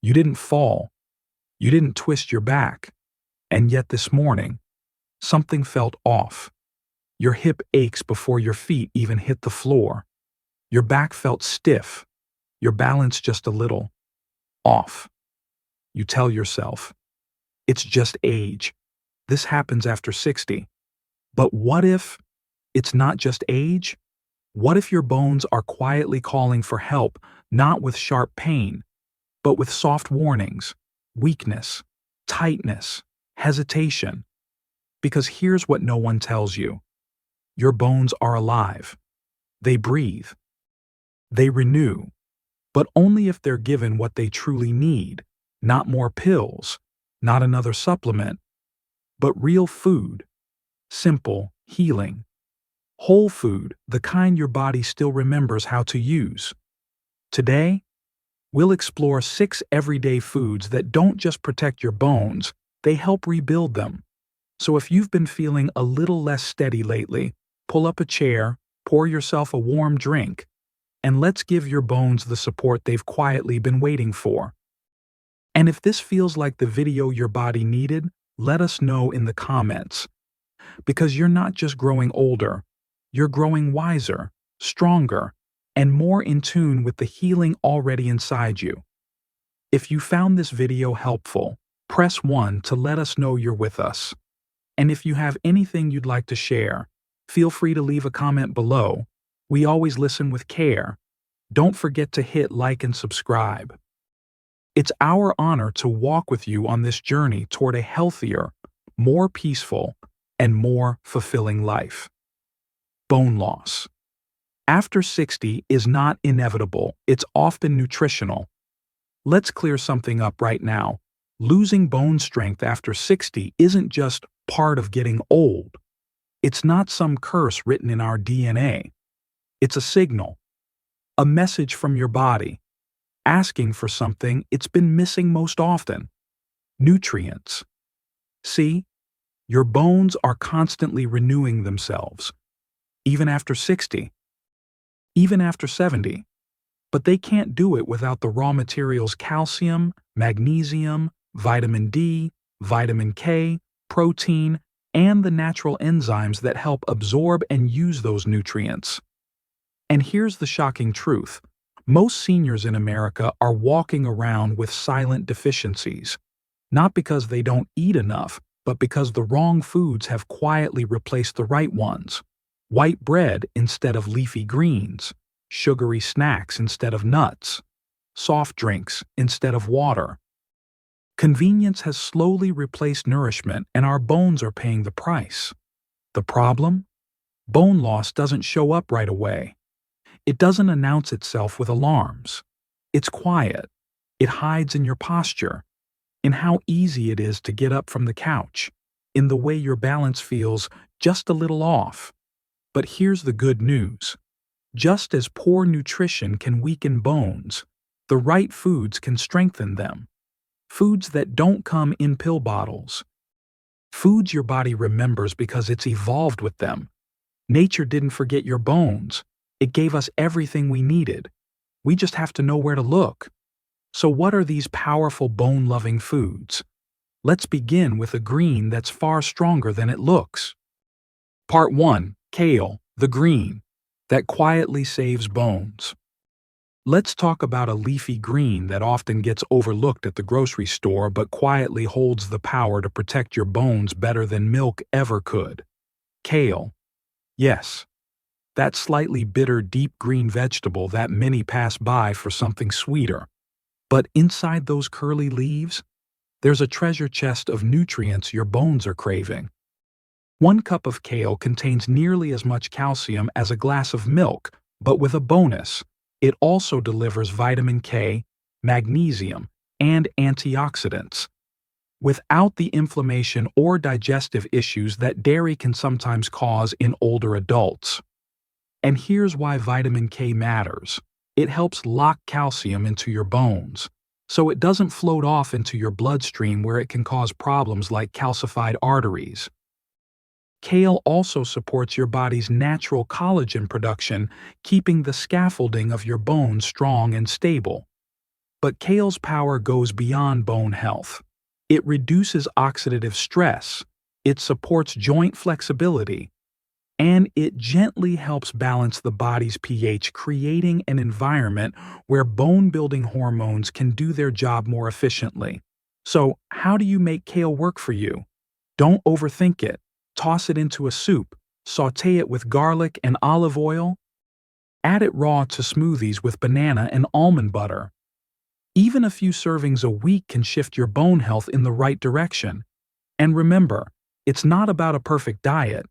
You didn't fall. You didn't twist your back. And yet this morning, something felt off. Your hip aches before your feet even hit the floor. Your back felt stiff. Your balance just a little off. You tell yourself, it's just age. This happens after 60. But what if it's not just age? What if your bones are quietly calling for help, not with sharp pain, but with soft warnings, weakness, tightness, hesitation? Because here's what no one tells you. Your bones are alive. They breathe. They renew. But only if they're given what they truly need, not more pills, not another supplement, but real food, simple, healing, whole food, the kind your body still remembers how to use. Today, we'll explore 6 everyday foods that don't just protect your bones, they help rebuild them. So if you've been feeling a little less steady lately, pull up a chair, pour yourself a warm drink, and let's give your bones the support they've quietly been waiting for. And if this feels like the video your body needed, let us know in the comments. Because you're not just growing older, you're growing wiser, stronger, and more in tune with the healing already inside you. If you found this video helpful, press 1 to let us know you're with us. And if you have anything you'd like to share, feel free to leave a comment below. We always listen with care. Don't forget to hit like and subscribe. It's our honor to walk with you on this journey toward a healthier, more peaceful, and more fulfilling life. Bone loss. After 60 is not inevitable, it's often nutritional. Let's clear something up right now. Losing bone strength after 60 isn't just part of getting old. It's not some curse written in our DNA. It's a signal, a message from your body, asking for something it's been missing most often: nutrients. See, your bones are constantly renewing themselves, even after 60, even after 70. But they can't do it without the raw materials calcium, magnesium, vitamin D, vitamin K, protein, and the natural enzymes that help absorb and use those nutrients. And here's the shocking truth. Most seniors in America are walking around with silent deficiencies, not because they don't eat enough, but because the wrong foods have quietly replaced the right ones. White bread instead of leafy greens, sugary snacks instead of nuts, soft drinks instead of water. Convenience has slowly replaced nourishment, and our bones are paying the price. The problem? Bone loss doesn't show up right away. It doesn't announce itself with alarms. It's quiet. It hides in your posture, in how easy it is to get up from the couch, in the way your balance feels just a little off. But here's the good news. Just as poor nutrition can weaken bones, the right foods can strengthen them. Foods that don't come in pill bottles. Foods your body remembers because it's evolved with them. Nature didn't forget your bones. It gave us everything we needed. We just have to know where to look. So what are these powerful bone-loving foods? Let's begin with a green that's far stronger than it looks. Part 1. Kale, the green, that quietly saves bones. Let's talk about a leafy green that often gets overlooked at the grocery store but quietly holds the power to protect your bones better than milk ever could. Kale. Yes, that slightly bitter deep green vegetable that many pass by for something sweeter. But inside those curly leaves, there's a treasure chest of nutrients your bones are craving. 1 cup of kale contains nearly as much calcium as a glass of milk, but with a bonus. It also delivers vitamin K, magnesium, and antioxidants, without the inflammation or digestive issues that dairy can sometimes cause in older adults. And here's why vitamin K matters. It helps lock calcium into your bones, so it doesn't float off into your bloodstream where it can cause problems like calcified arteries. Kale also supports your body's natural collagen production, keeping the scaffolding of your bones strong and stable. But kale's power goes beyond bone health. It reduces oxidative stress, it supports joint flexibility, and it gently helps balance the body's pH, creating an environment where bone-building hormones can do their job more efficiently. So, how do you make kale work for you? Don't overthink it. Toss it into a soup, saute it with garlic and olive oil, add it raw to smoothies with banana and almond butter. Even a few servings a week can shift your bone health in the right direction. And remember, it's not about a perfect diet.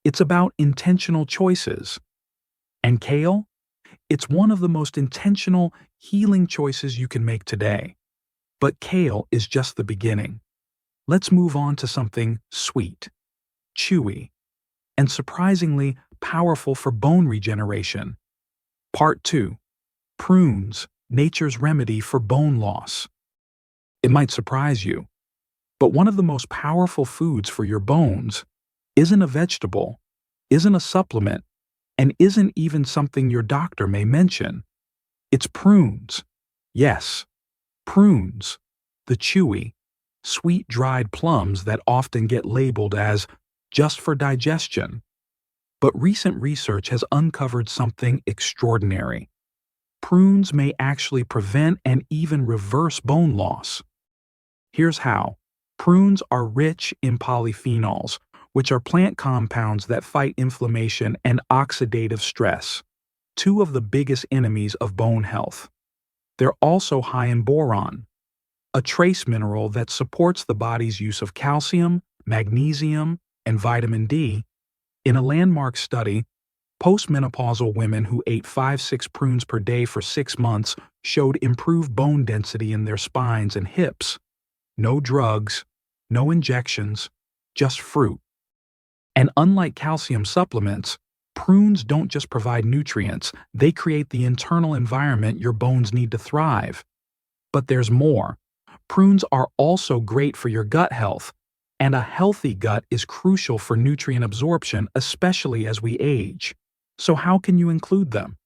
It's about intentional choices. And kale? It's one of the most intentional, healing choices you can make today. But kale is just the beginning. Let's move on to something sweet, chewy, and surprisingly powerful for bone regeneration. Part 2. Prunes, nature's remedy for bone loss. It might surprise you, but one of the most powerful foods for your bones isn't a vegetable, isn't a supplement, and isn't even something your doctor may mention. It's prunes. Yes, prunes, the chewy, sweet dried plums that often get labeled as just for digestion. But recent research has uncovered something extraordinary. Prunes may actually prevent and even reverse bone loss. Here's how. Prunes are rich in polyphenols, which are plant compounds that fight inflammation and oxidative stress, two of the biggest enemies of bone health. They're also high in boron, a trace mineral that supports the body's use of calcium, magnesium, and vitamin D. In a landmark study, postmenopausal women who ate 5-6 prunes per day for 6 months showed improved bone density in their spines and hips. No drugs, no injections, just fruit. And unlike calcium supplements, prunes don't just provide nutrients, they create the internal environment your bones need to thrive. But there's more. Prunes are also great for your gut health, and a healthy gut is crucial for nutrient absorption, especially as we age. So how can you include them?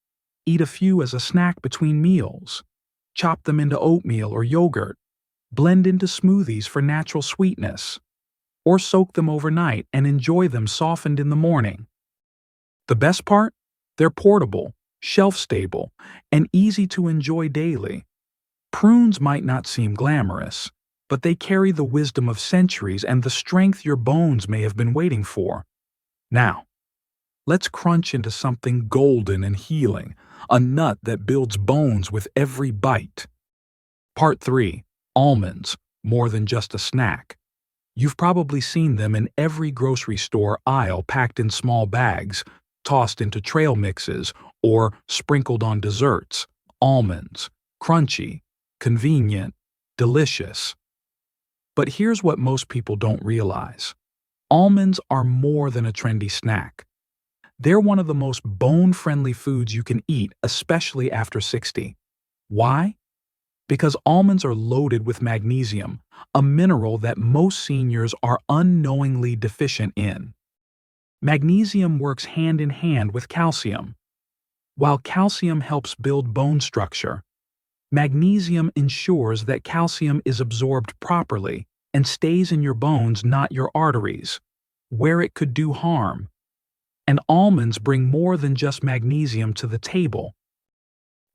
Eat a few as a snack between meals. Chop them into oatmeal or yogurt. Blend into smoothies for natural sweetness. Or soak them overnight and enjoy them softened in the morning. The best part? They're portable, shelf-stable, and easy to enjoy daily. Prunes might not seem glamorous, but they carry the wisdom of centuries and the strength your bones may have been waiting for. Now, let's crunch into something golden and healing, a nut that builds bones with every bite. Part 3. Almonds, more than just a snack. You've probably seen them in every grocery store aisle packed in small bags, tossed into trail mixes, or sprinkled on desserts. Almonds, crunchy, convenient, delicious. But here's what most people don't realize. Almonds are more than a trendy snack. They're one of the most bone-friendly foods you can eat, especially after 60. Why? Because almonds are loaded with magnesium, a mineral that most seniors are unknowingly deficient in. Magnesium works hand in hand with calcium. While calcium helps build bone structure, magnesium ensures that calcium is absorbed properly and stays in your bones, not your arteries, where it could do harm. And almonds bring more than just magnesium to the table.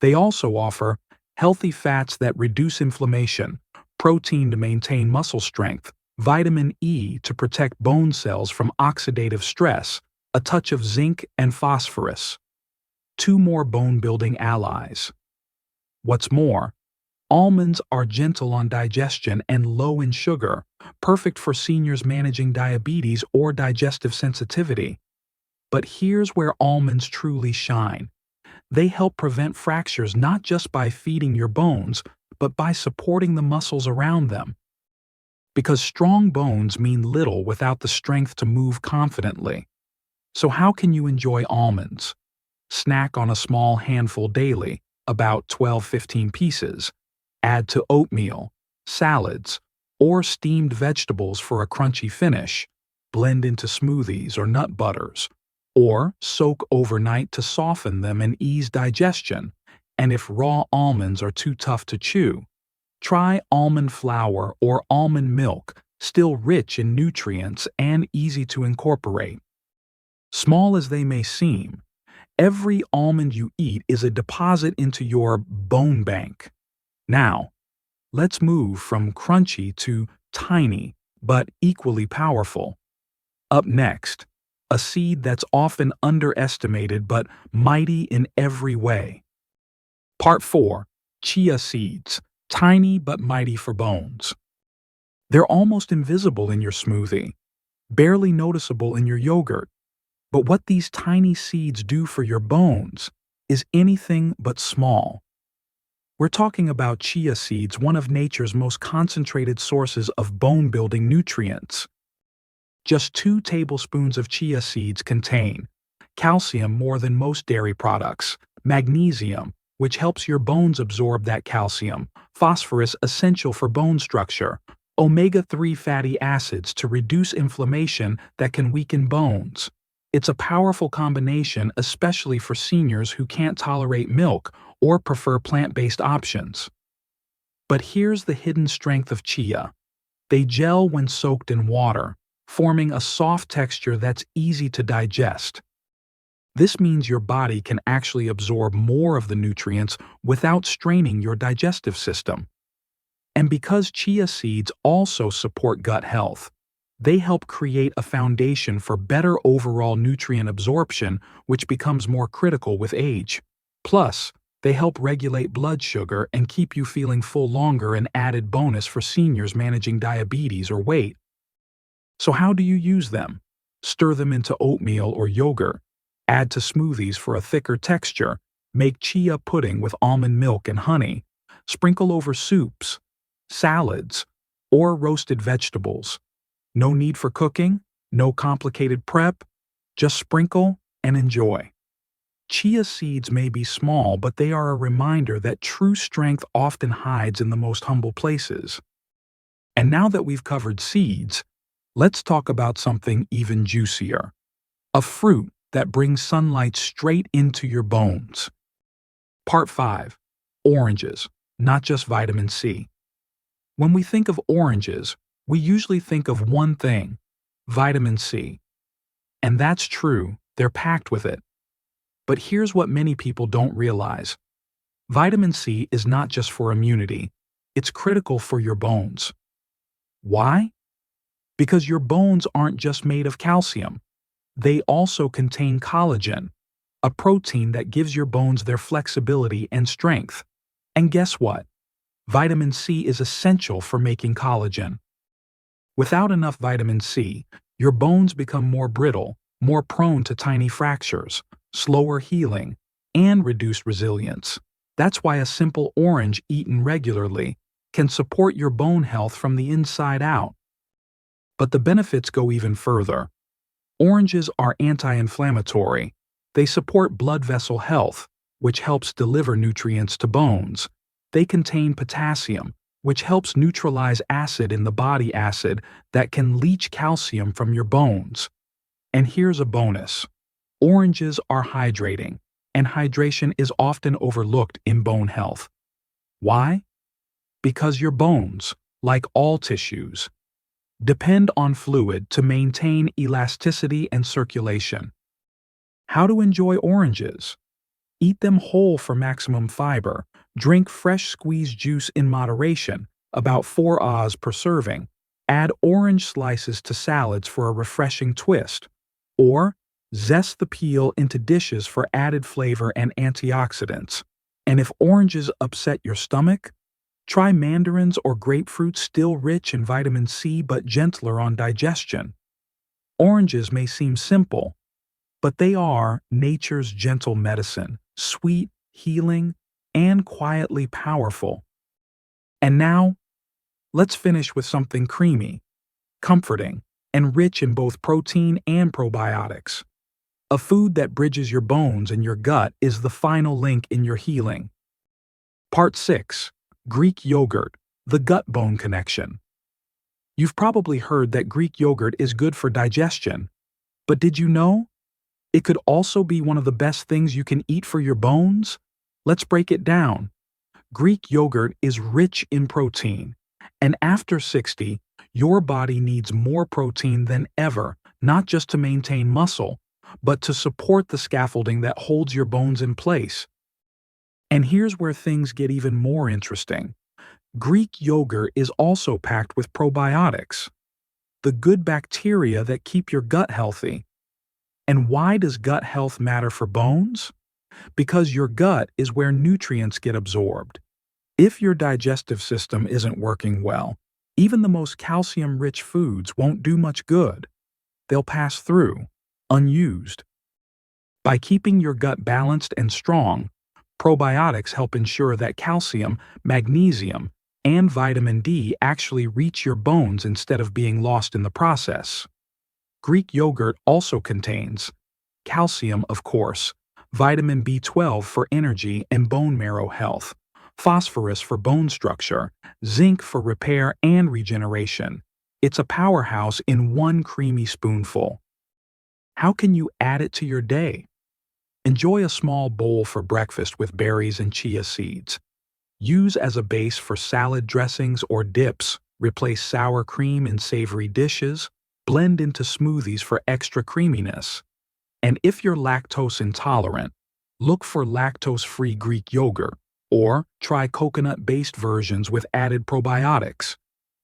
They also offer healthy fats that reduce inflammation, protein to maintain muscle strength, vitamin E to protect bone cells from oxidative stress, a touch of zinc and phosphorus. 2 more bone-building allies. What's more, almonds are gentle on digestion and low in sugar, perfect for seniors managing diabetes or digestive sensitivity. But here's where almonds truly shine. They help prevent fractures not just by feeding your bones, but by supporting the muscles around them. Because strong bones mean little without the strength to move confidently. So how can you enjoy almonds? Snack on a small handful daily, about 12-15 pieces. Add to oatmeal, salads, or steamed vegetables for a crunchy finish. Blend into smoothies or nut butters. Or soak overnight to soften them and ease digestion. And if raw almonds are too tough to chew, try almond flour or almond milk, still rich in nutrients and easy to incorporate. Small as they may seem, every almond you eat is a deposit into your bone bank. Now, let's move from crunchy to tiny, but equally powerful. Up next, a seed that's often underestimated but mighty in every way. Part 4. Chia seeds, tiny but mighty for bones. They're almost invisible in your smoothie, barely noticeable in your yogurt. But what these tiny seeds do for your bones is anything but small. We're talking about chia seeds, one of nature's most concentrated sources of bone-building nutrients. Just 2 tablespoons of chia seeds contain calcium more than most dairy products, magnesium, which helps your bones absorb that calcium, phosphorus essential for bone structure, omega-3 fatty acids to reduce inflammation that can weaken bones. It's a powerful combination, especially for seniors who can't tolerate milk or prefer plant-based options. But here's the hidden strength of chia. They gel when soaked in water, forming a soft texture that's easy to digest. This means your body can actually absorb more of the nutrients without straining your digestive system. And because chia seeds also support gut health, they help create a foundation for better overall nutrient absorption, which becomes more critical with age. Plus, they help regulate blood sugar and keep you feeling full longer, an added bonus for seniors managing diabetes or weight. So how do you use them? Stir them into oatmeal or yogurt, add to smoothies for a thicker texture, make chia pudding with almond milk and honey, sprinkle over soups, salads, or roasted vegetables. No need for cooking, no complicated prep, just sprinkle and enjoy. Chia seeds may be small, but they are a reminder that true strength often hides in the most humble places. And now that we've covered seeds, let's talk about something even juicier. A fruit that brings sunlight straight into your bones. Part 5. Oranges, not just vitamin C. When we think of oranges, we usually think of one thing, vitamin C. And that's true, they're packed with it. But here's what many people don't realize. Vitamin C is not just for immunity, it's critical for your bones. Why? Because your bones aren't just made of calcium. They also contain collagen, a protein that gives your bones their flexibility and strength. And guess what? Vitamin C is essential for making collagen. Without enough vitamin C, your bones become more brittle, more prone to tiny fractures, slower healing, and reduced resilience. That's why a simple orange eaten regularly can support your bone health from the inside out. But the benefits go even further. Oranges are anti-inflammatory. They support blood vessel health, which helps deliver nutrients to bones. They contain potassium, which helps neutralize acid in the body acid that can leach calcium from your bones. And here's a bonus. Oranges are hydrating, and hydration is often overlooked in bone health. Why? Because your bones, like all tissues, depend on fluid to maintain elasticity and circulation. How to enjoy oranges? Eat them whole for maximum fiber. Drink fresh squeezed juice in moderation, about 4 oz per serving. Add orange slices to salads for a refreshing twist. Or zest the peel into dishes for added flavor and antioxidants. And if oranges upset your stomach, try mandarins or grapefruit, still rich in vitamin C but gentler on digestion. Oranges may seem simple, but they are nature's gentle medicine, sweet, healing, and quietly powerful. And now, let's finish with something creamy, comforting, and rich in both protein and probiotics. A food that bridges your bones and your gut is the final link in your healing. Part 6. Greek yogurt, the gut-bone connection. You've probably heard that Greek yogurt is good for digestion, but did you know? It could also be one of the best things you can eat for your bones. Let's break it down. Greek yogurt is rich in protein, and after 60, your body needs more protein than ever, not just to maintain muscle, but to support the scaffolding that holds your bones in place. And here's where things get even more interesting. Greek yogurt is also packed with probiotics, the good bacteria that keep your gut healthy. And why does gut health matter for bones? Because your gut is where nutrients get absorbed. If your digestive system isn't working well, even the most calcium-rich foods won't do much good. They'll pass through, unused. By keeping your gut balanced and strong, probiotics help ensure that calcium, magnesium, and vitamin D actually reach your bones instead of being lost in the process. Greek yogurt also contains calcium, of course, vitamin B12 for energy and bone marrow health, phosphorus for bone structure, zinc for repair and regeneration. It's a powerhouse in one creamy spoonful. How can you add it to your day? Enjoy a small bowl for breakfast with berries and chia seeds. Use as a base for salad dressings or dips. Replace sour cream in savory dishes. Blend into smoothies for extra creaminess. And if you're lactose intolerant, look for lactose-free Greek yogurt or try coconut-based versions with added probiotics.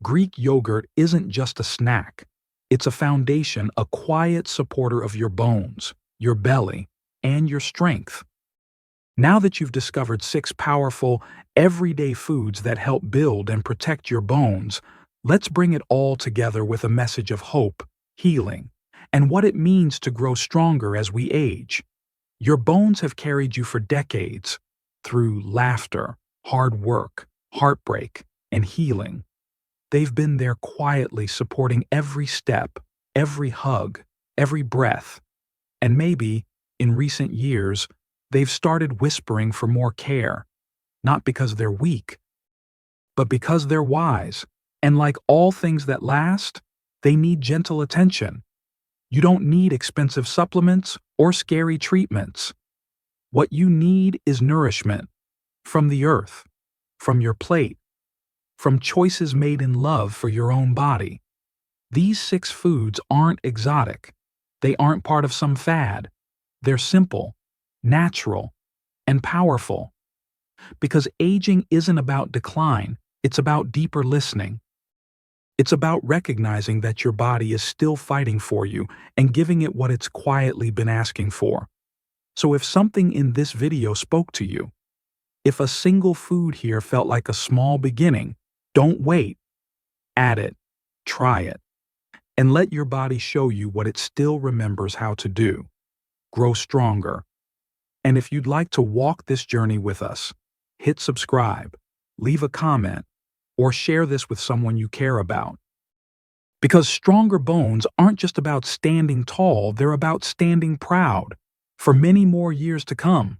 Greek yogurt isn't just a snack. It's a foundation, a quiet supporter of your bones, your belly, and your strength. Now that you've discovered 6 powerful, everyday foods that help build and protect your bones, let's bring it all together with a message of hope, healing, and what it means to grow stronger as we age. Your bones have carried you for decades, through laughter, hard work, heartbreak, and healing. They've been there quietly supporting every step, every hug, every breath. And maybe, in recent years, they've started whispering for more care, not because they're weak, but because they're wise. And like all things that last, they need gentle attention. You don't need expensive supplements or scary treatments. What you need is nourishment from the earth, from your plate, from choices made in love for your own body. These 6 foods aren't exotic. They aren't part of some fad. They're simple, natural, and powerful. Because aging isn't about decline, it's about deeper listening. It's about recognizing that your body is still fighting for you and giving it what it's quietly been asking for. So if something in this video spoke to you, if a single food here felt like a small beginning, don't wait. Add it, try it, and let your body show you what it still remembers how to do. Grow stronger. And if you'd like to walk this journey with us, hit subscribe, leave a comment, or share this with someone you care about. Because stronger bones aren't just about standing tall, they're about standing proud for many more years to come.